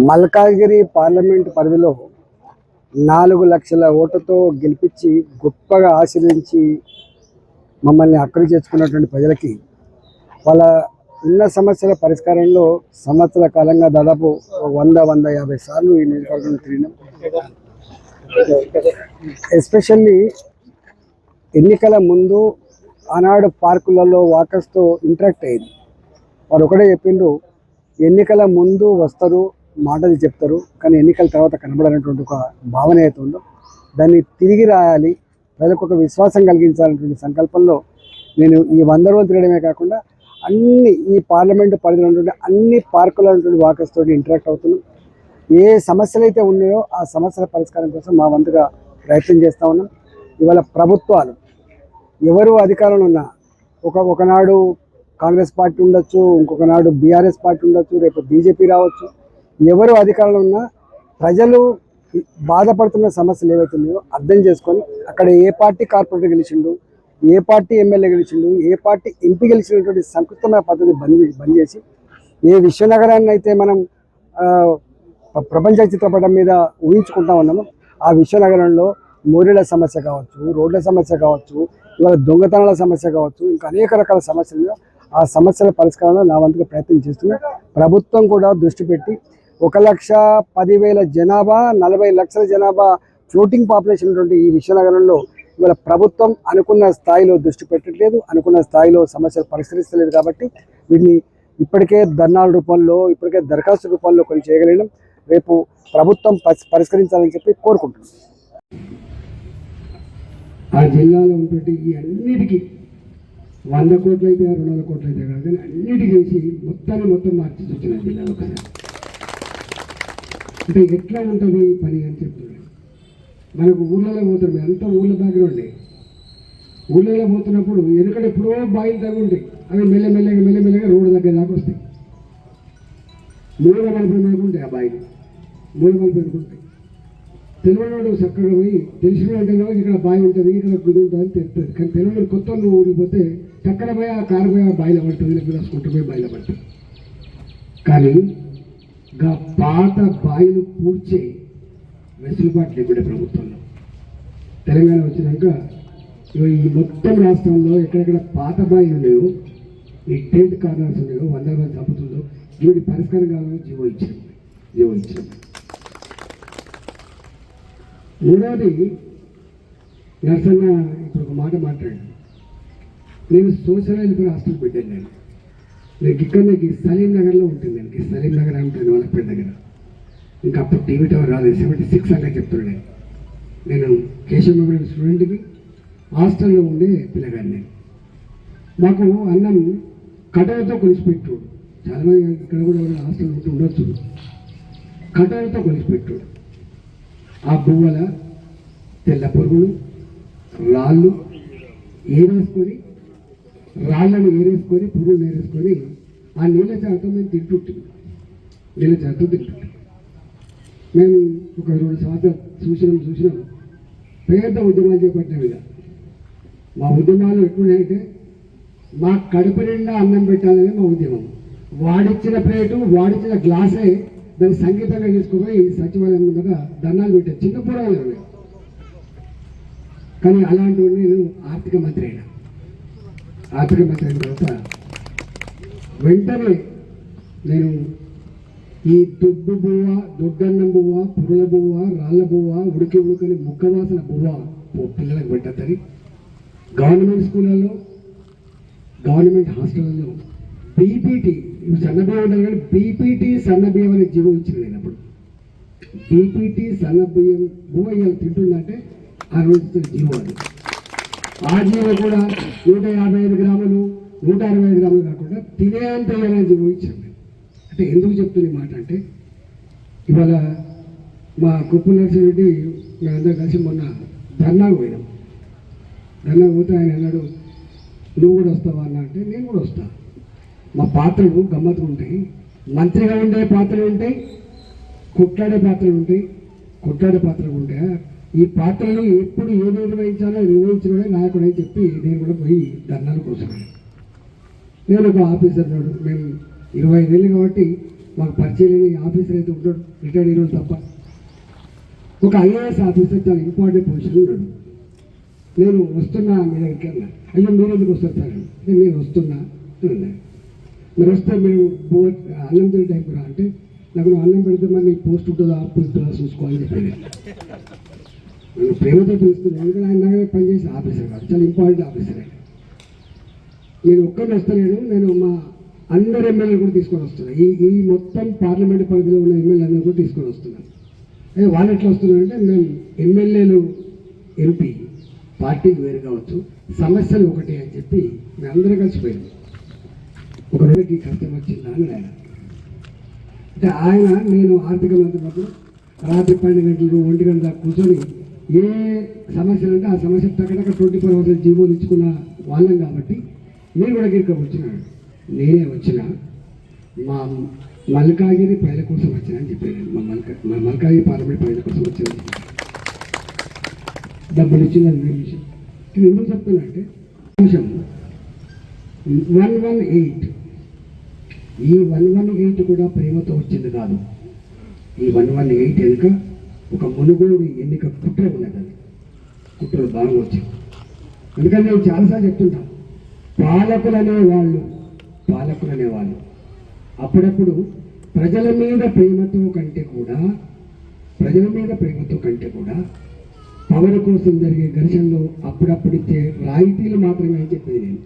Malkajgiri parliament పరిధిలో 4 లక్షల ఓటుతో గెలిపించి గొప్పగా ఆశీర్వదించి మమ్మల్ని అక్కడికి చేర్చుకున్నటువంటి ప్రజలకి వాళ్ళ ఉన్న సమస్యల పరిష్కారంలో సంవత్సర కాలంగా దాదాపు 100-150 సార్లు ఈ నియోజకవర్గంలో తిరిగినాం. ఎస్పెషల్లీ ఎన్నికల ముందు ఆనాడు పార్కులలో వాకర్స్తో ఇంటరాక్ట్ అయ్యింది. వారు ఒకటే చెప్పిండ్రు, ఎన్నికల ముందు వస్తారు, మాటలు చెప్తారు, కానీ ఎన్నికల తర్వాత కనబడనటువంటి ఒక భావన అయితే ఉందో దాన్ని తిరిగి రాయాలి, ప్రజలకు ఒక విశ్వాసం కలిగించాలనేటువంటి సంకల్పంలో నేను ఈ 100 రోజులు తిరగడమే కాకుండా అన్ని ఈ పార్లమెంటు పరిధిలో ఉన్నటువంటి అన్ని పార్కుల ఉన్నటువంటి వాకర్స్ తోటి ఇంటరాక్ట్ అవుతున్నాం. ఏ సమస్యలు అయితే ఉన్నాయో ఆ సమస్యల పరిష్కారం కోసం మా వంతుగా ప్రయత్నం చేస్తూ ఉన్నాం. ఇవాళ ప్రభుత్వాలు ఎవరు అధికారంలో ఉన్నా ఒకనాడు కాంగ్రెస్ పార్టీ ఉండొచ్చు, ఇంకొకనాడు బీఆర్ఎస్ పార్టీ ఉండొచ్చు, రేపు బీజేపీ రావచ్చు. ఎవరు అధికారంలో ఉన్నా ప్రజలు బాధపడుతున్న సమస్యలు ఏవైతే ఉన్నాయో అర్థం చేసుకొని అక్కడ ఏ పార్టీ కార్పొరేటర్ గెలిచిండు, ఏ పార్టీ ఎమ్మెల్యే గెలిచిండు, ఏ పార్టీ ఎంపీ గెలిచినటువంటి సంకుచితమైన పద్ధతి బంద్ చేసి ఏ విశ్వనగరాన్ని అయితే మనం ప్రపంచ చిత్రపటం మీద ఊహించుకుంటా ఉన్నాము ఆ విశ్వనగరంలో మోరీల సమస్య కావచ్చు, రోడ్ల సమస్య కావచ్చు, ఇవాళ దొంగతనాల సమస్య కావచ్చు, ఇంకా అనేక రకాల సమస్యలు ఆ సమస్యల పరిష్కారంలో నా వంతుగా ప్రయత్నం చేస్తున్నా. ప్రభుత్వం కూడా దృష్టి పెట్టి 1,10,000 జనాభా, 40 లక్షల జనాభా ఫ్లోటింగ్ పాపులేషన్ ఉన్నటువంటి ఈ విశ్వనగరంలో ఇవాళ ప్రభుత్వం అనుకున్న స్థాయిలో దృష్టి పెట్టట్లేదు, అనుకున్న స్థాయిలో సమస్యలు పరిష్కరిస్తలేదు. కాబట్టి వీటిని ఇప్పటికే ధర్నాల రూపంలో, ఇప్పటికే దరఖాస్తు రూపంలో కొన్ని చేయగలిగినాం. రేపు ప్రభుత్వం పరిష్కరించాలని చెప్పి కోరుకుంటున్నాం. ఆ జిల్లాలో ఉన్నటువంటి ఈ అన్నిటికీ 100 కోట్లు అయితే 200 కోట్లు అయితే కాదు, కానీ అన్నిటికీ వేసి మొత్తం మార్చి వచ్చిన జిల్లాలో కదా. అంటే ఎట్లా ఉంటుంది ఈ పని అని చెప్తున్నాను. మనకు ఊళ్ళలో పోతున్నాం, అంతా ఊళ్ళ బ్యాక్గ్రౌండే. ఊళ్ళలో పోతున్నప్పుడు ఎందుకంటే ఎప్పుడో బాయిలు తగ్గుంటాయి, అవి మెల్లమెల్లగా రోడ్డు దగ్గర దాకా వస్తాయి. 340 మేరకు ఉంటాయి ఆ బాయిలు, 340 ఉంటాయి. తెలివనోడు చక్కగా పోయి తెలిసిన అంటే ఇక్కడ బావి ఉంటుంది, ఇక్కడ గుడి ఉంటుంది అని తెలుస్తుంది. కానీ తెలివనోడు కొత్త ఊడిపోతే చక్కర పోయి ఆ కారు పోయి ఆ బాయిలో పడుతుంది, లేకపోతే రాసుకుంటూ పోయి బాయిలో పడుతుంది. కానీ పాత బాయిలు పూడ్చే వెసులుబాటు లేకుండా ప్రభుత్వంలో తెలంగాణ వచ్చినాక ఈ మొత్తం రాష్ట్రంలో ఎక్కడెక్కడ పాత బాయిలు ఉన్నాయో, ఈ టెంట్ కార్నర్స్ ఉన్నాయో, 100 మంది చంపుతుందో వీటి పరిష్కారం కావాలని జీవో ఇచ్చాం. మూడవది, నరసన్న ఇప్పుడు ఒక మాట మాట్లాడాను. నేను సోషల్ వెల్ఫేర్ హాస్టల్ పెట్టాను. నేను ఇక్కడ సలీం నగర్లో ఉంటుంది. నేను సలీం నగర్ ఉంటుంది వాళ్ళపేట దగ్గర. ఇంకా అప్పుడు టీవీ టవర్ రాలేదు, 76 అంటే చెప్తున్నాను. నేను కేశవ మెమోరియల్ స్టూడెంట్కి హాస్టల్లో ఉండే పిల్లగాడిని. మాకు అన్నం కటవతో కొలిసిపెట్టాడు. చాలామంది ఇక్కడ కూడా హాస్టల్ ఉంటూ ఉండొచ్చు. కటవతో కొలిసిపెట్టాడు. ఆ బువ్వల తెల్ల పురుగులు, రాళ్ళు ఏరేసుకొని, రాళ్ళను ఏరేసుకొని, పురుగులు ఏరేసుకొని ఆ నీళ్ళ చాటుతో మేము తింటుంటాం. మేము ఒక 2 సంవత్సరాలు చూసినాం. పెద్ద ఉద్యమాలు చేపట్టిన మీద మా ఉద్యమాలు ఎట్లున్నాయంటే మా కడుపు నిండా అన్నం పెట్టాలని మా ఉద్యమం. వాడిచ్చిన ప్లేటు, వాడిచ్చిన గ్లాసే దాన్ని సంగీతంగా తీసుకుపోయి సచివాలయం ముందర ధర్నాలు పెట్టారు. చిన్న పూర్వాలు. కానీ అలాంటి నేను ఆర్థిక మంత్రి అయిన తర్వాత వెంటనే నేను ఈ దుడ్డు బువ్వ, దొడ్డన్నం బువ్వ, పురుల బువ్వ, రాళ్ళ బువ్వ, ఉడకని ముక్కవాసన బువ్వ పిల్లలకు పెట్టద్దని గవర్నమెంట్ స్కూళ్ళల్లో, గవర్నమెంట్ హాస్టళ్ళలో బీపీటీ, ఇవి సన్నబియ్యం ఉంటారు కానీ బీపీటీ సన్నబియ్యం అనే జీవో ఇచ్చింది. నేను అప్పుడు బీపీటీ సన్నబియ్యం బువ్వ ఇవాళ తింటుందంటే ఆ రోజు జీవో అది. ఆ జీవో కూడా 155 గ్రాములు, 165 గ్రాములు కాకుండా తినేంత జీవో ఇచ్చాను. అంటే ఎందుకు చెప్తున్న మాట అంటే, ఇవాళ మా కుప్ప నర్సిరెడ్డి మేమందరం కలిసి మొన్న ధర్నాకు పోయినాం. ధర్నాకు పోతే ఆయన అన్నాడు, నువ్వు కూడా వస్తావా అన్న అంటే, నేను కూడా వస్తాను. మా పాత్రలు గమ్మత్తుగా ఉంటాయి. మంత్రిగా ఉండే పాత్రలు ఉంటాయి, కొట్లాడే పాత్రలు ఉంటాయి. ఈ పాత్రలు ఎప్పుడు ఏది నిర్వహించాలో నిర్వహించడమే నాయకుడు అని చెప్పి నేను కూడా పోయి ధర్నాలు కూర్చున్నాను. నేను ఒక ఆఫీసర్ నాడు, మేము 25 ఏళ్ళు కాబట్టి మాకు పరిచయం లేని ఆఫీసర్ అయితే ఉంటాడు, రిటైర్డ్ అయిన తప్ప. ఒక ఐఏఎస్ ఆఫీసర్ చాలా ఇంపార్టెంట్ పొజిషన్ ఉన్నాడు. నేను వస్తున్నా మీ దగ్గరికి అన్నా. అయ్యో మీరు ఎందుకు వస్తారు సార్ అంటే నేను వస్తున్నా అన్నా. మీరు వస్తే మీరు అన్నం తినే టైం రా అంటే నాకు నువ్వు అన్నం పెడితే మరి నీ పోస్ట్ ఉంటుందా ఉంటుందా చూసుకోవాలని చెప్పాను. నేను ప్రేమతో పిలుస్తున్నాను, ఎందుకంటే ఆయన దగ్గర పనిచేసే ఆఫీసర్ కాదు, చాలా ఇంపార్టెంట్ ఆఫీసర్ ఆయన. నేను ఒక్కరిని వస్తలేను, నేను మా అందరు ఎమ్మెల్యేలు కూడా తీసుకొని వస్తున్నాను. ఈ మొత్తం పార్లమెంట్ పరిధిలో ఉన్న ఎమ్మెల్యేలను కూడా తీసుకొని వస్తున్నాను. అదే వాళ్ళు ఎట్లా వస్తున్నారంటే మేము ఎమ్మెల్యేలు ఎంపీ పార్టీకి వేరు కావచ్చు, సమస్యలు ఒకటే అని చెప్పి మేము అందరం కలిసిపోయాము. ఒక రోజుకి కష్టం వచ్చిందా అని ఆయన అంటే ఆయన నేను ఆర్థిక మంత్రి ఉన్నప్పుడు రాత్రి 12 గంటలు 1 గంట దాకా కూర్చొని ఏ సమస్యలు అంటే ఆ సమస్య టక్కడక్క 24 hours జీవోలు ఇచ్చుకున్న వాళ్ళం కాబట్టి నేను కూడా గిరిక వచ్చినాడు. నేనే వచ్చిన మా మల్కాగిరి ప్రజల కోసం వచ్చినా అని చెప్పాను. మా మల్కాగిరి పార్లమెంట్ ప్రజల కోసం వచ్చిన డబ్బులు ఇచ్చింది అది వేరే విషయం. ఇది ఎందుకు చెప్తున్నా అంశం 118 ఈ 118 కూడా ప్రేమతో వచ్చింది కాదు. ఈ 118 వెనుక ఒక మునుగోడు ఎన్నిక కుట్ర ఉన్నది. అది కుట్రలు బాగా వచ్చింది. అందుకని నేను చాలాసార్లు చెప్తుంటాను, పాలకులు అనేవాళ్ళు అప్పుడప్పుడు ప్రజల మీద ప్రేమతో కంటే కూడా పవర్ కోసం జరిగే ఘర్షణలో అప్పుడప్పుడు ఇచ్చే రాయితీలు మాత్రమే అని చెప్పేది నేను.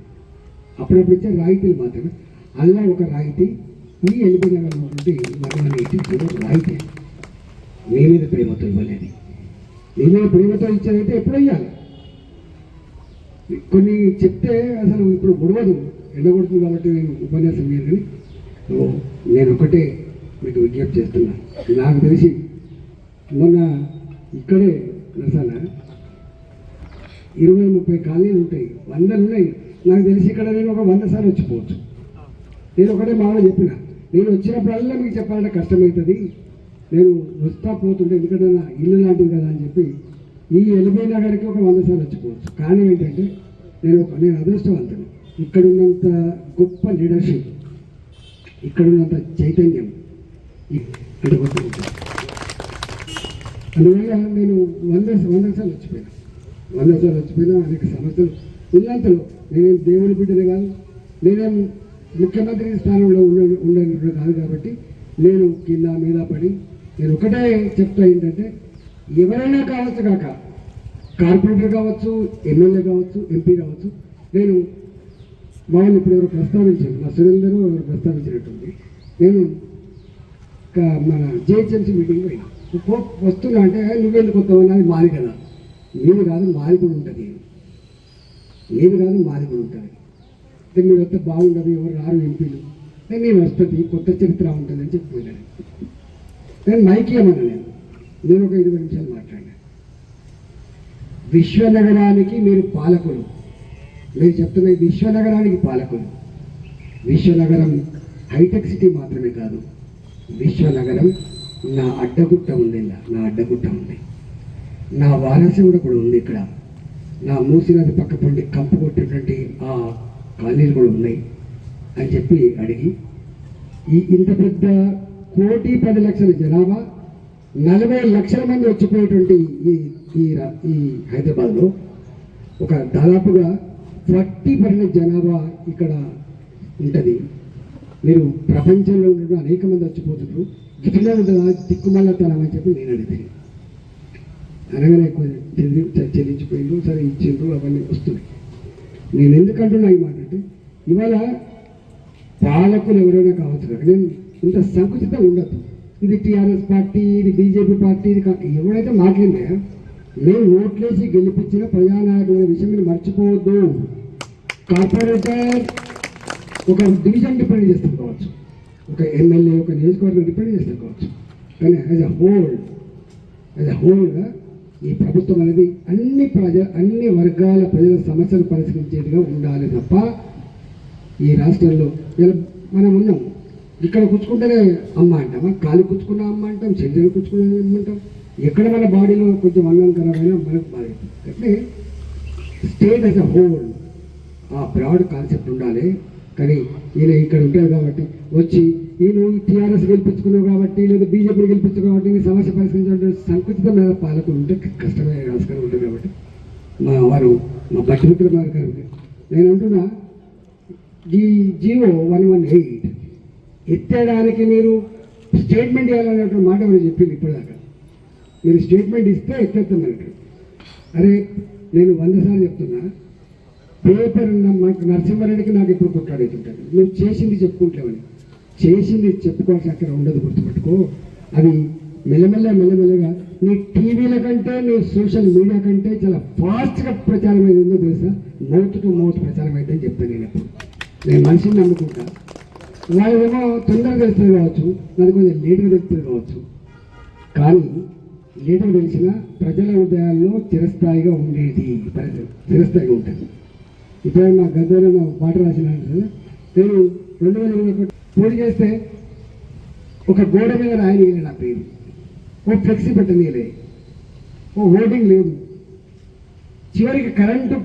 అప్పుడప్పుడు ఇచ్చే రాయితీలు మాత్రమే. అలా ఒక రాయితీ ఈ ఎలిపినటువంటి 118 రాయితీ మీ మీద ప్రేమతో ఇవ్వలేదు. మీ మీద ప్రేమతో ఇచ్చేదైతే ఎప్పుడు ఇవ్వాలి. కొన్ని చెప్తే అసలు ఇప్పుడు గొడవదు, ఎండగొడుతుంది కాబట్టి నేను ఉపన్యాసం లేదు. కానీ నేను ఒకటే మీకు విజ్ఞప్తి చేస్తున్నా. నాకు తెలిసి మొన్న ఇక్కడే నరసాల 20-30 కాలనీలు ఉంటాయి, 100 ఉన్నాయి. నాకు తెలిసి ఇక్కడ నేను ఒక 100 సార్లు వచ్చిపోవచ్చు. నేను ఒకటే మామూలు చెప్పిన, నేను వచ్చినప్పుడల్లా మీకు చెప్పాలంటే కష్టమవుతుంది, నేను వస్తా పోతుంటే ఎందుకంటే నా ఇల్లు లాంటిది కదా అని చెప్పి ఈ ఎల్బీ నగర్కి ఒక 100 సార్లు వచ్చిపోవచ్చు. కానీ ఏంటంటే నేను అదృష్టవంతుడు. ఇక్కడున్నంత గొప్ప లీడర్షిప్, ఇక్కడున్నంత చైతన్యం అంటే అందువల్ల నేను 100 సార్లు వచ్చిపోయినా అనేక సమస్యలు ఉన్నంతలో నేనేం దేవుని బిడ్డనే కాదు, నేనేం ముఖ్యమంత్రి స్థానంలో ఉండేది కాదు. కాబట్టి నేను కింద మీద పడి నేను ఒకటే చెప్తా ఏంటంటే ఎవరైనా కావచ్చు కాక, కార్పొరేటర్ కావచ్చు, ఎమ్మెల్యే కావచ్చు, ఎంపీ కావచ్చు. నేను వాళ్ళు ఇప్పుడు ఎవరు ప్రస్తావించారు, మా సురేందర్ ఎవరు ప్రస్తావించినట్టుంది. నేను మన జిహెచ్ఎంసీ మీటింగ్ పోయినా వస్తున్నా అంటే నువ్వెందుకు వస్తావు అన్నది మాది కదా, మీది కాదు మాది కూడా ఉంటుంది, అంటే మీరు వస్తే బాగుండదు, ఎవరు రారు ఎంపీలు, నేను వస్తుంది కొత్త చరిత్ర ఉంటుంది అని చెప్పిపోయినాను. నేను మైక్ ఏమన్నా నేను ఒక 20 నిమిషాలు మాట్లాడినా. విశ్వనగరానికి మీరు పాలకులు, మీరు చెప్తున్న విశ్వనగరానికి పాలకులు. విశ్వనగరం హైటెక్ సిటీ మాత్రమే కాదు, విశ్వనగరం నా అడ్డగుట్ట ఉంది, నా వారసుడు కూడా ఉంది ఇక్కడ, నా మూసి నది పక్క పండి కంపు కొట్టేటువంటి ఆ కాలనీలు కూడా ఉన్నాయి అని చెప్పి అడిగి ఇంత పెద్ద 1,10,00,000 జనాభా 40 లక్షల మంది వచ్చిపోయేటువంటి ఈ హైదరాబాద్లో ఒక దాదాపుగా 40% జనాభా ఇక్కడ ఉంటుంది. మీరు ప్రపంచంలో ఉన్న అనేక మంది వచ్చిపోతున్నారు, గిట్లనే ఉంటుందా దిక్కుమల్లతనం అని చెప్పి నేను అడిగాను. అనగానే చెల్లించిపోయిండ్రు, సరే ఇచ్చిండ్రు, అవన్నీ వస్తున్నాయి. నేను ఎందుకంటున్నా ఈ మాట అంటే ఇవాళ పాలకులు ఎవరైనా కావచ్చు కదా, నేను ఇంత సంకుచితం ఉండదు. ఇది టీఆర్ఎస్ పార్టీ, ఇది బీజేపీ పార్టీ, ఇది ఎవరైతే మాట్లాడినా నేను ఓట్లేసి గెలిపించిన ప్రజానాయకుల విషయం మీరు మర్చిపోవద్దు. కార్పొరేటర్ ఒక డివిజన్ డిపెండ్ చేస్తాం కావచ్చు, ఒక ఎమ్మెల్యే ఒక నియోజకవర్గం డిపెండ్ చేస్తాం కావచ్చు, కానీ యాజ్ అ హోల్గా ఈ ప్రభుత్వం అనేది అన్ని వర్గాల ప్రజల సమస్యలు పరిష్కరించేదిగా ఉండాలి తప్ప ఈ రాష్ట్రంలో మనం ఉన్నాం. ఇక్కడ కూర్చుకుంటేనే అమ్మ అంటామా, కాలు కూర్చుకున్న అమ్మ అంటాం, చెల్లెలు కూర్చుకున్న అమ్మ అంటాం. ఎక్కడ మన బాడీలో కొంచెం అన్నంకరమైన మనకు బాధ. అంటే స్టేట్ యాజ్ అ హోల్ ఆ బ్రాడ్ కాన్సెప్ట్ ఉండాలి. కానీ ఈయన ఇక్కడ ఉంటారు కాబట్టి వచ్చి నువ్వు టీఆర్ఎస్ గెలిపించుకున్నావు కాబట్టి లేదా బీజేపీని గెలిపించుకున్నావు కాబట్టి నీ సమస్య పరిష్కరించాలంటే సంకుచితమైన పాలకులు ఉంటే కష్టమే ఆస్కారం ఉంటుంది కాబట్టి మా బట్టి మిత్రుల గారు నేను అంటున్నా ఈ జీవో 118 ఎత్తేయడానికి మీరు స్టేట్మెంట్ ఇవ్వాలనేటువంటి మాట మీరు చెప్పింది ఇప్పటిదాకా. మీరు స్టేట్మెంట్ ఇస్తే ఎత్తేస్తామన్నట్టు. అరే నేను 100 సార్లు చెప్తున్నా, పేపర్ నరసింహారెడ్డికి నాకు ఇప్పుడు కొట్లాడుతుంటాను. నువ్వు చేసింది చెప్పుకుంటావని, చేసింది చెప్పుకోవాల్సిన అక్కడ ఉండదు, గుర్తుపెట్టుకో. అది మెల్లమెల్లగా నీ టీవీల కంటే నీ సోషల్ మీడియా కంటే చాలా ఫాస్ట్గా ప్రచారం అయింది. ఏందో తెలుసా, మౌత్ టు మౌత్ ప్రచారం అయిందని చెప్తాను నేను ఎప్పుడు. నేను మనిషిని నమ్ముకుంటా. వాళ్ళేమో తొందరగా తెలుస్తుంది కావచ్చు, నాకు కొంచెం లేటుగా తెలుస్తుంది కావచ్చు, కానీ లేటుగా తెలిసిన ప్రజల హృదయాల్లో చిరస్థాయిగా ఉండేది, చిరస్థాయిగా ఉంటుంది. ఇప్పుడు మా గద్దెలో నా పాట రాసిన నేను 2021 పోటీ చేస్తే ఒక గోడ మీద రాయనీయలే నా పేరు, ఓ ఫ్లెక్సీ పెట్టనీయలే, ఓ ఓటింగ్ లేదు. చివరికి కరెంటు